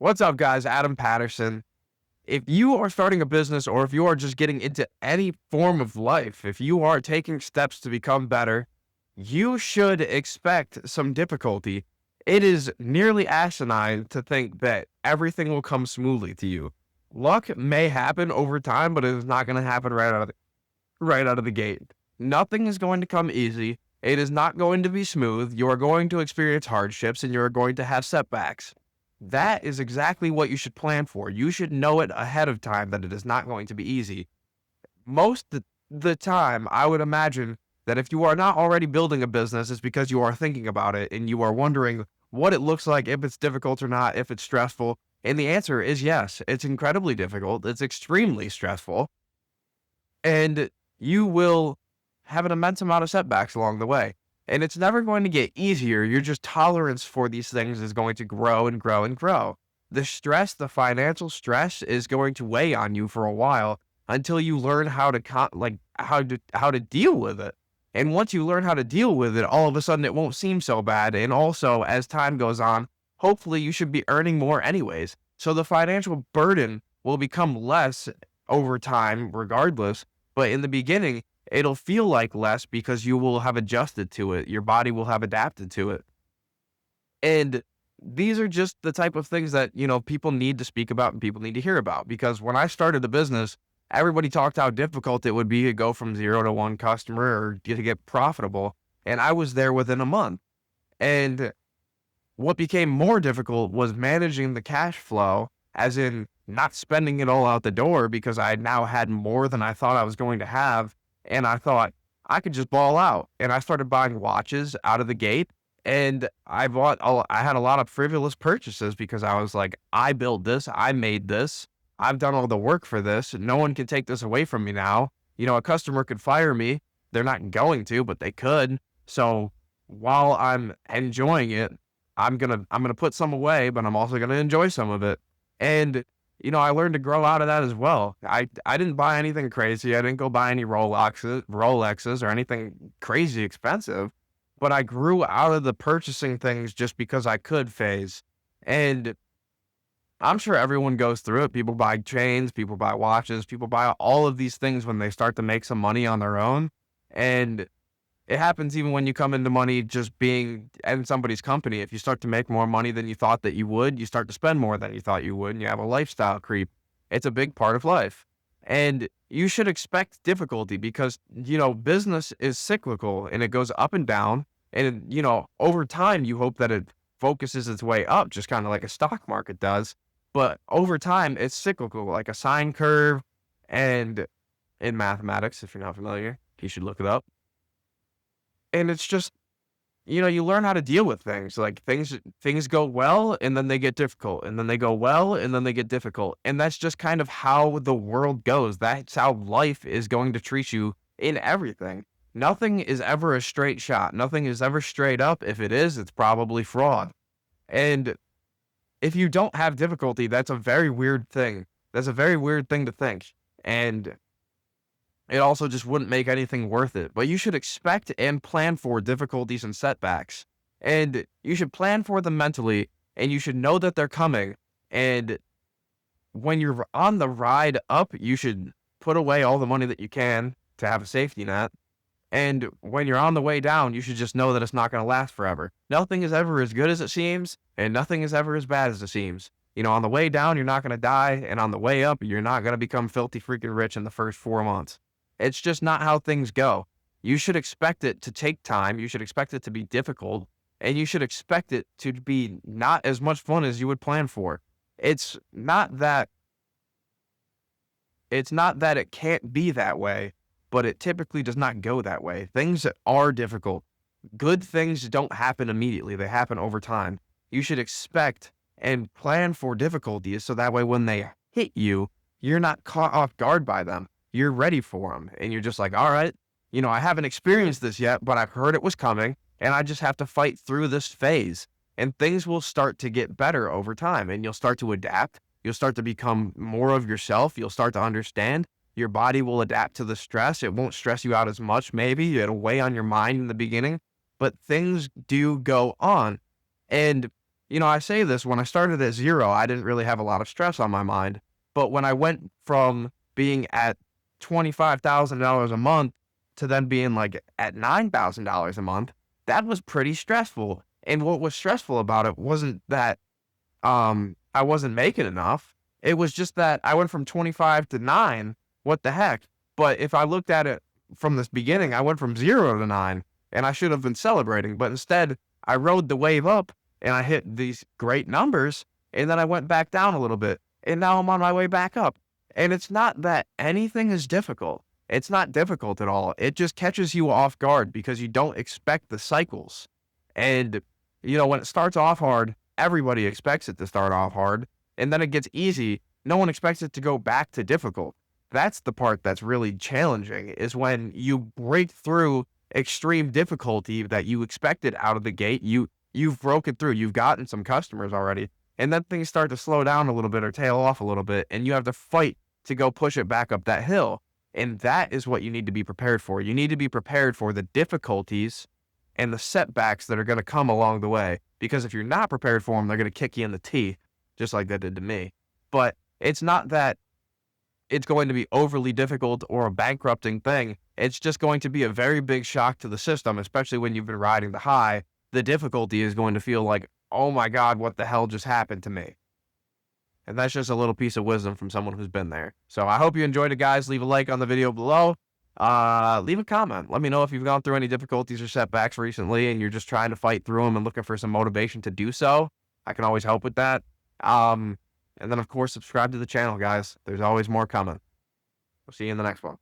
What's up, guys? Adam Patterson. If you are starting a business or if you are just getting into any form of life, if you are taking steps to become better, you should expect some difficulty. It is nearly asinine to think that everything will come smoothly to you. Luck may happen over time, but it is not going to happen right out of the gate. Nothing is going to come easy. It is not going to be smooth. You are going to experience hardships and you are going to have setbacks. That is exactly what you should plan for. You should know it ahead of time that it is not going to be easy. Most of the time, I would imagine that if you are not already building a business, it's because you are thinking about it and you are wondering what it looks like, if it's difficult or not, if it's stressful. And the answer is yes, it's incredibly difficult. It's extremely stressful. And you will have an immense amount of setbacks along the way. And it's never going to get easier. Your just tolerance for these things is going to grow and grow and grow. The stress, the financial stress is going to weigh on you for a while until you learn how to how to deal with it. And once you learn how to deal with it, all of a sudden it won't seem so bad. And also, as time goes on, hopefully you should be earning more anyways. So the financial burden will become less over time regardless. But in the beginning, it'll feel like less because you will have adjusted to it. Your body will have adapted to it. And these are just the type of things that, people need to speak about and people need to hear about. Because when I started the business, everybody talked how difficult it would be to go from 0 to 1 customer or to get profitable. And I was there within a month. And what became more difficult was managing the cash flow, as in not spending it all out the door because I now had more than I thought I was going to have. And I thought I could just ball out. And I started buying watches out of the gate. And I had a lot of frivolous purchases because I was like, I built this, I made this, I've done all the work for this. No one can take this away from me now. A customer could fire me. They're not going to, but they could. So while I'm enjoying it, I'm gonna put some away, but I'm also gonna enjoy some of it. And I learned to grow out of that as well. I didn't buy anything crazy. I didn't go buy any Rolexes or anything crazy expensive, but I grew out of the purchasing things just because I could phase. And I'm sure everyone goes through it. People buy chains, people buy watches, people buy all of these things when they start to make some money on their own. And it happens even when you come into money just being in somebody's company. If you start to make more money than you thought that you would, you start to spend more than you thought you would, and you have a lifestyle creep. It's a big part of life. And you should expect difficulty because, business is cyclical and it goes up and down. And, over time, you hope that it focuses its way up, just kind of like a stock market does. But over time, it's cyclical, like a sine curve. And in mathematics, if you're not familiar, you should look it up. And it's just, you learn how to deal with things. Like things go well and then they get difficult, and then they go well and then they get difficult. And that's just kind of how the world goes. That's how life is going to treat you in everything. Nothing is ever a straight shot. Nothing is ever straight up. If it is, it's probably fraud. And if you don't have difficulty, that's a very weird thing. That's a very weird thing to think. And it also just wouldn't make anything worth it. But you should expect and plan for difficulties and setbacks. And you should plan for them mentally, and you should know that they're coming. And when you're on the ride up, you should put away all the money that you can to have a safety net. And when you're on the way down, you should just know that it's not going to last forever. Nothing is ever as good as it seems, and nothing is ever as bad as it seems. On the way down, you're not going to die, and on the way up, you're not going to become filthy freaking rich in the first 4 months. It's just not how things go. You should expect it to take time. You should expect it to be difficult, and you should expect it to be not as much fun as you would plan for. It's not that it can't be that way, but it typically does not go that way. Things are difficult. Good things don't happen immediately. They happen over time. You should expect and plan for difficulties so that way when they hit you, you're not caught off guard by them. You're ready for them. And you're just like, all right, I haven't experienced this yet, but I've heard it was coming and I just have to fight through this phase. And things will start to get better over time and you'll start to adapt. You'll start to become more of yourself. You'll start to understand. Your body will adapt to the stress. It won't stress you out as much, maybe. It'll weigh on your mind in the beginning, but things do go on. And I say this, when I started at 0, I didn't really have a lot of stress on my mind. But when I went from being at $25,000 a month to then being like at $9,000 a month, that was pretty stressful. And what was stressful about it wasn't that I wasn't making enough. It was just that I went from 25 to 9. What the heck? But if I looked at it from this beginning, I went from 0 to 9, and I should have been celebrating. But instead, I rode the wave up and I hit these great numbers, and then I went back down a little bit, and now I'm on my way back up. And it's not that anything is difficult. It's not difficult at all. It just catches you off guard because you don't expect the cycles. And, when it starts off hard, everybody expects it to start off hard, and then it gets easy. No one expects it to go back to difficult. That's the part that's really challenging, is when you break through extreme difficulty that you expected out of the gate. You've broken through. You've gotten some customers already, and then things start to slow down a little bit or tail off a little bit, and you have to fight to go push it back up that hill. And that is what you need to be prepared for. You need to be prepared for the difficulties and the setbacks that are going to come along the way. Because if you're not prepared for them, they're going to kick you in the teeth, just like they did to me. But it's not that it's going to be overly difficult or a bankrupting thing. It's just going to be a very big shock to the system, especially when you've been riding the high. The difficulty is going to feel like, oh my God, what the hell just happened to me? And that's just a little piece of wisdom from someone who's been there. So I hope you enjoyed it, guys. Leave a like on the video below. Leave a comment. Let me know if you've gone through any difficulties or setbacks recently and you're just trying to fight through them and looking for some motivation to do so. I can always help with that. And then, of course, subscribe to the channel, guys. There's always more coming. We'll see you in the next one.